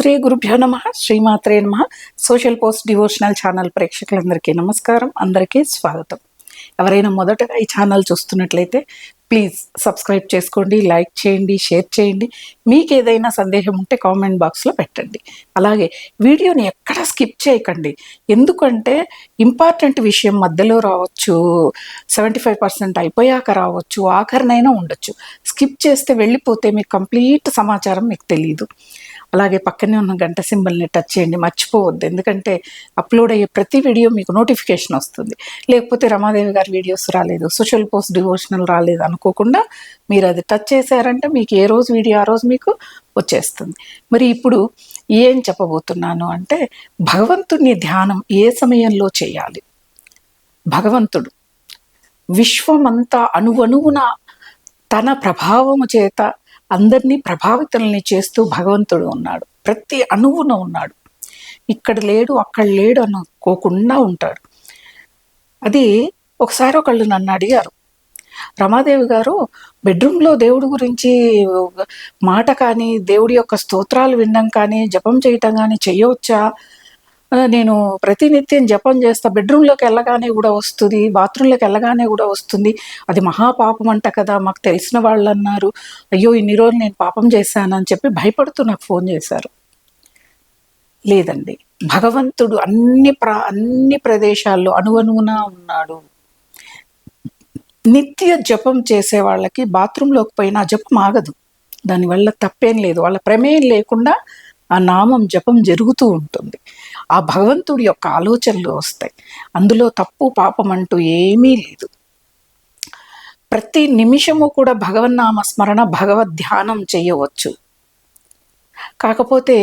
శ్రీ గురుభ్యో నమ శ్రీమాత్రే నమ. సోషల్ పోస్ట్ డివోషనల్ ఛానల్ ప్రేక్షకులందరికీ నమస్కారం, అందరికీ స్వాగతం. ఎవరైనా మొదటగా ఈ ఛానల్ చూస్తున్నట్లయితే ప్లీజ్ సబ్స్క్రైబ్ చేసుకోండి, లైక్ చేయండి, షేర్ చేయండి. మీకు ఏదైనా సందేహం ఉంటే కామెంట్ బాక్స్లో పెట్టండి. అలాగే వీడియోని ఎక్కడా స్కిప్ చేయకండి, ఎందుకంటే ఇంపార్టెంట్ విషయం మధ్యలో రావచ్చు, 75% అయిపోయాక రావచ్చు, ఆఖరినైనా ఉండొచ్చు. స్కిప్ చేస్తే వెళ్ళిపోతే మీకు కంప్లీట్ సమాచారం మీకు తెలియదు. అలాగే పక్కనే ఉన్న గంట సింబల్ని టచ్ చేయండి, మర్చిపోవద్దు. ఎందుకంటే అప్లోడ్ అయ్యే ప్రతి వీడియో మీకు నోటిఫికేషన్ వస్తుంది. లేకపోతే రమాదేవి గారి వీడియోస్ రాలేదు, సోషల్ పోస్ట్ డివోషనల్ రాలేదు అనుకోకుండా మీరు అది టచ్ చేశారంటే మీకు ఏ రోజు వీడియో ఆ రోజు మీకు వచ్చేస్తుంది. మరి ఇప్పుడు ఏం చెప్పబోతున్నాను అంటే, భగవంతుని ధ్యానం ఏ సమయంలో చేయాలి? భగవంతుడు విశ్వమంతా అణువణువున తన ప్రభావము చేత అందరినీ ప్రభావితుల్ని చేస్తూ భగవంతుడు ఉన్నాడు. ప్రతి అణువున ఉన్నాడు. ఇక్కడ లేడు అక్కడ లేడు అనుకోకుండా ఉంటాడు. అది ఒకసారి ఒకళ్ళు నన్ను అడిగారు, రమాదేవి గారు బెడ్రూమ్లో దేవుడి గురించి మాట కానీ, దేవుడి యొక్క స్తోత్రాలు వినడం కానీ, జపం చేయటం కానీ చెయ్యవచ్చా? నేను ప్రతినిత్యం జపం చేస్తా, బెడ్రూమ్లోకి వెళ్ళగానే కూడా వస్తుంది, బాత్రూంలోకి వెళ్ళగానే కూడా వస్తుంది, అది మహాపాపం అంట కదా, మాకు తెలిసిన వాళ్ళు అన్నారు. అయ్యో ఇన్ని రోజులు నేను పాపం చేశానని చెప్పి భయపడుతూ నాకు ఫోన్ చేశారు. లేదండి, భగవంతుడు అన్ని ప్రదేశాల్లో అణువణువున ఉన్నాడు. నిత్య జపం చేసే వాళ్ళకి బాత్రూంలోకి పోయినా జపం ఆగదు, దానివల్ల తప్పేం లేదు. వాళ్ళ ప్రమేయం లేకుండా ఆ నామం జపం జరుగుతూ ఉంటుంది. ఆ భగవంతుడి యొక్క ఆలోచనలు వస్తాయి. అందులో తప్పు పాపం అంటూ ఏమీ లేదు. ప్రతి నిమిషము కూడా భగవన్నామ స్మరణ, భగవద్ ధ్యానం చేయవచ్చు. కాకపోతే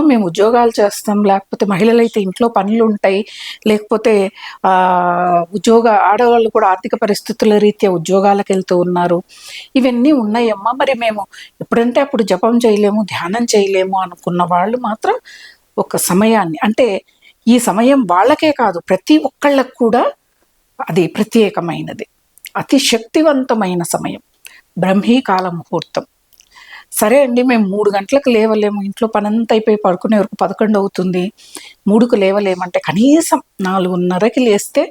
మేము ఉద్యోగాలు చేస్తాం, లేకపోతే మహిళలైతే ఇంట్లో పనులు ఉంటాయి, లేకపోతే ఆడవాళ్ళు కూడా ఆర్థిక పరిస్థితుల రీత్యా ఉద్యోగాలకు వెళ్తూ ఉన్నారు, ఇవన్నీ ఉన్నాయమ్మా, మరి మేము ఎప్పుడంటే అప్పుడు జపం చేయలేము, ధ్యానం చేయలేము అనుకున్న వాళ్ళు మాత్రం ఒక సమయాన్ని, అంటే ఈ సమయం వాళ్ళకే కాదు ప్రతి ఒక్కళ్ళకు కూడా అది ప్రత్యేకమైనది, అతి శక్తివంతమైన సమయం, బ్రహ్మీకాల ముహూర్తం. సరే అండి, మేము 3 గంటలకు లేవలేము, ఇంట్లో పనంతా అయిపోయి పడుకునే వరకు 11 అవుతుంది, 3కు లేవలేమంటే కనీసం 4:30కి లేస్తే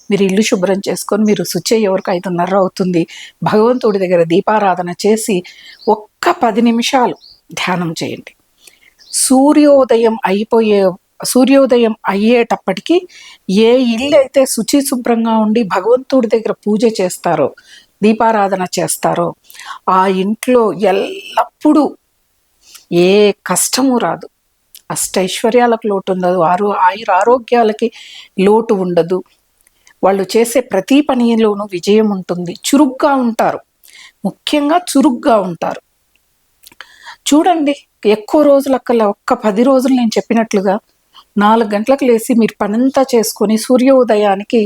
మీరు ఇల్లు శుభ్రం చేసుకొని మీరు శుచి అయ్యే వరకు 5:30 అవుతుంది. భగవంతుడి దగ్గర దీపారాధన చేసి ఒక్క 10 నిమిషాలు ధ్యానం చేయండి. సూర్యోదయం అయ్యేటప్పటికి ఏ ఇల్లు అయితే శుచి శుభ్రంగా ఉండి భగవంతుడి దగ్గర పూజ చేస్తారో, దీపారాధన చేస్తారో, ఆ ఇంట్లో ఎల్లప్పుడూ ఏ కష్టము రాదు, అష్టైశ్వర్యాలకు లోటు ఉండదు, ఆరోగ్యాలకి లోటు ఉండదు. వాళ్ళు చేసే ప్రతి పనిలోనూ విజయం ఉంటుంది. చురుగ్గా ఉంటారు, ముఖ్యంగా చురుగ్గా ఉంటారు. చూడండి, ఎక్కువ రోజులకల్లా ఒక్క 10 రోజులు నేను చెప్పినట్లుగా 4 గంటలకు లేచి మీరు పనంతా చేసుకొని సూర్యోదయానికి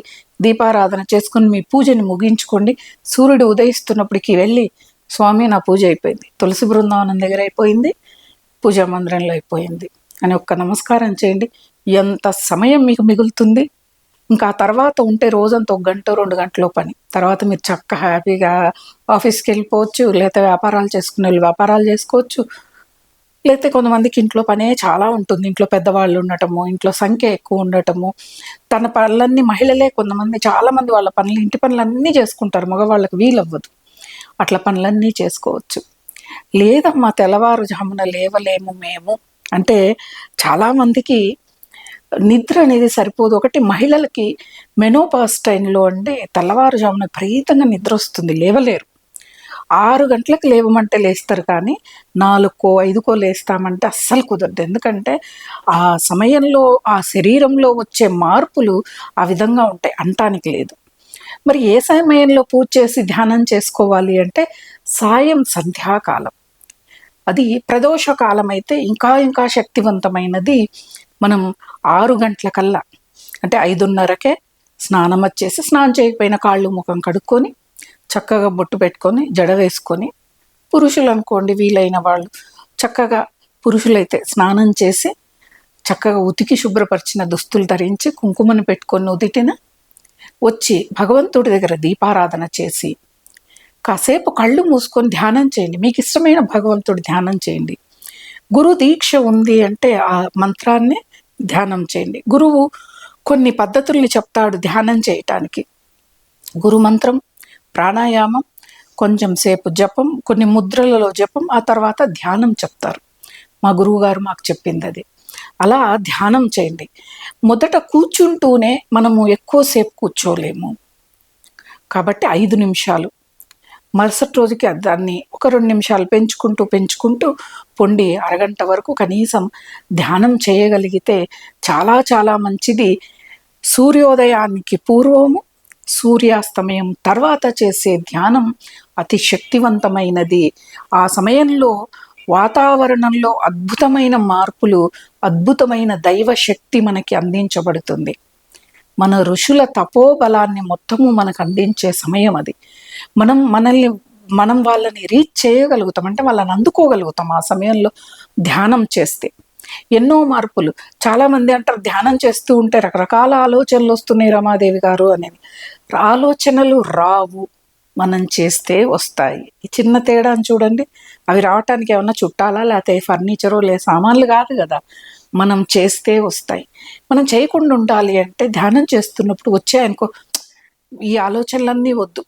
దీపారాధన చేసుకొని మీ పూజని ముగించుకోండి. సూర్యుడు ఉదయిస్తున్నప్పటికి వెళ్ళి, స్వామి నా పూజ అయిపోయింది, తులసి బృందావనం దగ్గర అయిపోయింది, పూజా మందిరంలో అయిపోయింది అని ఒక్క నమస్కారం చేయండి. ఎంత సమయం మీకు మిగులుతుంది. ఇంకా తర్వాత ఉంటే రోజంతా 1 గంట 2 గంటలో పని, తర్వాత మీరు చక్కగా హ్యాపీగా ఆఫీస్కి వెళ్ళిపోవచ్చు, లేకపోతే వ్యాపారాలు చేసుకునే వాళ్ళు వ్యాపారాలు చేసుకోవచ్చు, లేకపోతే కొంతమందికి ఇంట్లో పనే చాలా ఉంటుంది, ఇంట్లో పెద్దవాళ్ళు ఉండటము, ఇంట్లో సంఖ్య ఎక్కువ ఉండటము, తన పనులన్నీ మహిళలే చాలామంది వాళ్ళ పనులు, ఇంటి పనులన్నీ చేసుకుంటారు, మగవాళ్ళకి వీలవ్వదు, అట్లా పనులన్నీ చేసుకోవచ్చు. లేదమ్మా తెల్లవారుజామున లేవలేము మేము అంటే, చాలామందికి నిద్ర అనేది సరిపోదు. ఒకటి, మహిళలకి మెనోపాస్ టైంలో అంటే తెల్లవారుజామున విపరీతంగా నిద్ర వస్తుంది, లేవలేరు. 6 గంటలకు లేవమంటే లేస్తారు, కానీ 4కో 5కో లేస్తామంటే అస్సలు కుదరదు. ఎందుకంటే ఆ సమయంలో ఆ శరీరంలో వచ్చే మార్పులు ఆ విధంగా ఉంటాయి, అంటానికి లేదు. మరి ఏ సమయంలో పూజ చేసి ధ్యానం చేసుకోవాలి అంటే, సాయం సంధ్యాకాలం, అది ప్రదోష కాలం అయితే ఇంకా శక్తివంతమైనది. మనం 6 గంటలకల్లా అంటే 5:30కే స్నానం చేయకపోయినా కాళ్ళు ముఖం కడుక్కొని చక్కగా బొట్టు పెట్టుకొని జడ వేసుకొని, పురుషులు అనుకోండి వీలైన వాళ్ళు చక్కగా, పురుషులైతే స్నానం చేసి చక్కగా ఉతికి శుభ్రపరిచిన దుస్తులు ధరించి కుంకుమను పెట్టుకొని ఉదిటిన వచ్చి భగవంతుడి దగ్గర దీపారాధన చేసి కాసేపు కళ్ళు మూసుకొని ధ్యానం చేయండి. మీకు ఇష్టమైన భగవంతుడి ధ్యానం చేయండి. గురు దీక్ష ఉంది అంటే ఆ మంత్రాన్ని ధ్యానం చేయండి. గురువు కొన్ని పద్ధతుల్ని చెప్తాడు ధ్యానం చేయటానికి. గురు మంత్రం, ప్రాణాయామం, కొంచెం సేపు జపం, కొన్ని ముద్రలలో జపం, ఆ తర్వాత ధ్యానం చెప్తారు. మా గురువు గారు మాకు చెప్పింది అది. అలా ధ్యానం చేయండి. మొదట కూర్చుంటూనే మనము ఎక్కువసేపు కూర్చోలేము కాబట్టి 5 నిమిషాలు, మరుసటి రోజుకి దాన్ని ఒక 2 నిమిషాలు పెంచుకుంటూ పొండి అరగంట వరకు కనీసం ధ్యానం చేయగలిగితే చాలా చాలా మంచిది. సూర్యోదయానికి పూర్వము, సూర్యాస్తమయం తర్వాత చేసే ధ్యానం అతి శక్తివంతమైనది. ఆ సమయంలో వాతావరణంలో అద్భుతమైన మార్పులు, అద్భుతమైన దైవ శక్తి మనకి అందించబడుతుంది. మన ఋషుల తపోబలాన్ని మొత్తము మనకు అందించే సమయం అది. మనం వాళ్ళని రీచ్ చేయగలుగుతాం, అంటే వాళ్ళని అందుకోగలుగుతాం ఆ సమయంలో ధ్యానం చేస్తే. ఎన్నో మార్పులు. చాలామంది అంటారు ధ్యానం చేస్తూ ఉంటే రకరకాల ఆలోచనలు వస్తున్నాయి రమాదేవి గారు అనేది. ఆలోచనలు రావు, మనం చేస్తే వస్తాయి. ఈ చిన్న తేడాని చూడండి. అవి రావటానికి ఏమన్నా చుట్టాలా, లేకపోతే ఫర్నిచరో, లే సామాన్లు కాదు కదా, మనం చేస్తే వస్తాయి. మనం చేయకుండా ఉండాలి అంటే ధ్యానం చేస్తున్నప్పుడు వచ్చాయనుకో, ఈ ఆలోచనలన్నీ వద్దు,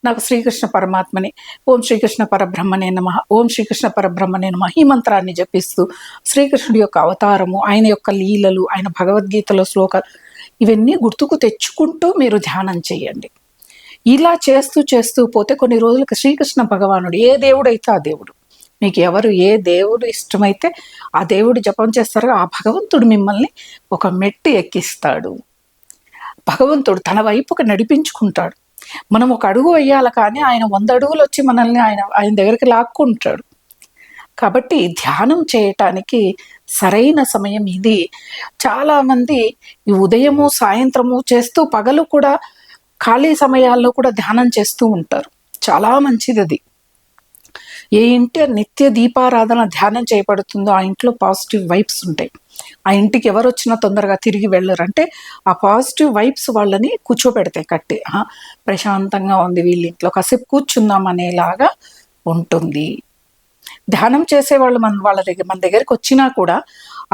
నాకు శ్రీకృష్ణ పరమాత్మని, ఓం శ్రీకృష్ణ పరబ్రహ్మనే నమః, ఓం శ్రీకృష్ణ పరబ్రహ్మనే నమః ఈ మంత్రాన్ని జపిస్తూ శ్రీకృష్ణుడి యొక్క అవతారము, ఆయన యొక్క లీలలు, ఆయన భగవద్గీతలో శ్లోకాలు ఇవన్నీ గుర్తుకు తెచ్చుకుంటూ మీరు ధ్యానం చేయండి. ఇలా చేస్తూ పోతే కొన్ని రోజులకు శ్రీకృష్ణ భగవానుడు, ఏ దేవుడైతే ఆ దేవుడు, మీకు ఎవరు ఏ దేవుడు ఇష్టమైతే ఆ దేవుడు జపం చేస్తారో ఆ భగవంతుడు మిమ్మల్ని ఒక మెట్టు ఎక్కిస్తాడు. భగవంతుడు తన వైపుకి నడిపించుకుంటాడు. మనం ఒక అడుగు వేయాలి కానీ ఆయన 100 అడుగులు వచ్చి మనల్ని ఆయన దగ్గరికి లాక్కుంటాడు. కాబట్టి ధ్యానం చేయటానికి సరైన సమయం ఇది. చాలామంది ఈ ఉదయము సాయంత్రము చేస్తూ పగలు కూడా ఖాళీ సమయాల్లో కూడా ధ్యానం చేస్తూ ఉంటారు. చాలా మంచిది అది. ఏ ఇంటి నిత్య దీపారాధన ధ్యానం చేయబడుతుందో ఆ ఇంట్లో పాజిటివ్ వైబ్స్ ఉంటాయి. ఆ ఇంటికి ఎవరు వచ్చినా తొందరగా తిరిగి వెళ్ళరు. అంటే ఆ పాజిటివ్ వైబ్స్ వాళ్ళని కూర్చోబెడతాయి కట్టి. ప్రశాంతంగా ఉంది వీళ్ళ ఇంట్లో, కాసేపు కూర్చుందాం అనేలాగా ఉంటుంది. ధ్యానం చేసేవాళ్ళు మన దగ్గరికి వచ్చినా కూడా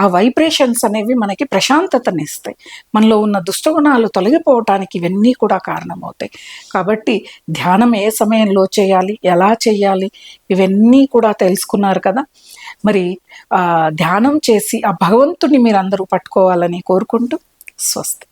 ఆ వైబ్రేషన్స్ అనేవి మనకి ప్రశాంతతని ఇస్తాయి. మనలో ఉన్న దుష్టగుణాలు తొలగిపోవటానికి ఇవన్నీ కూడా కారణమవుతాయి. కాబట్టి ధ్యానం ఏ సమయంలో చేయాలి, ఎలా చేయాలి, ఇవన్నీ కూడా తెలుసుకున్నారు కదా. మరి ధ్యానం చేసి ఆ భగవంతుని మీరు అందరూ పట్టుకోవాలని కోరుకుంటూ స్వస్తి.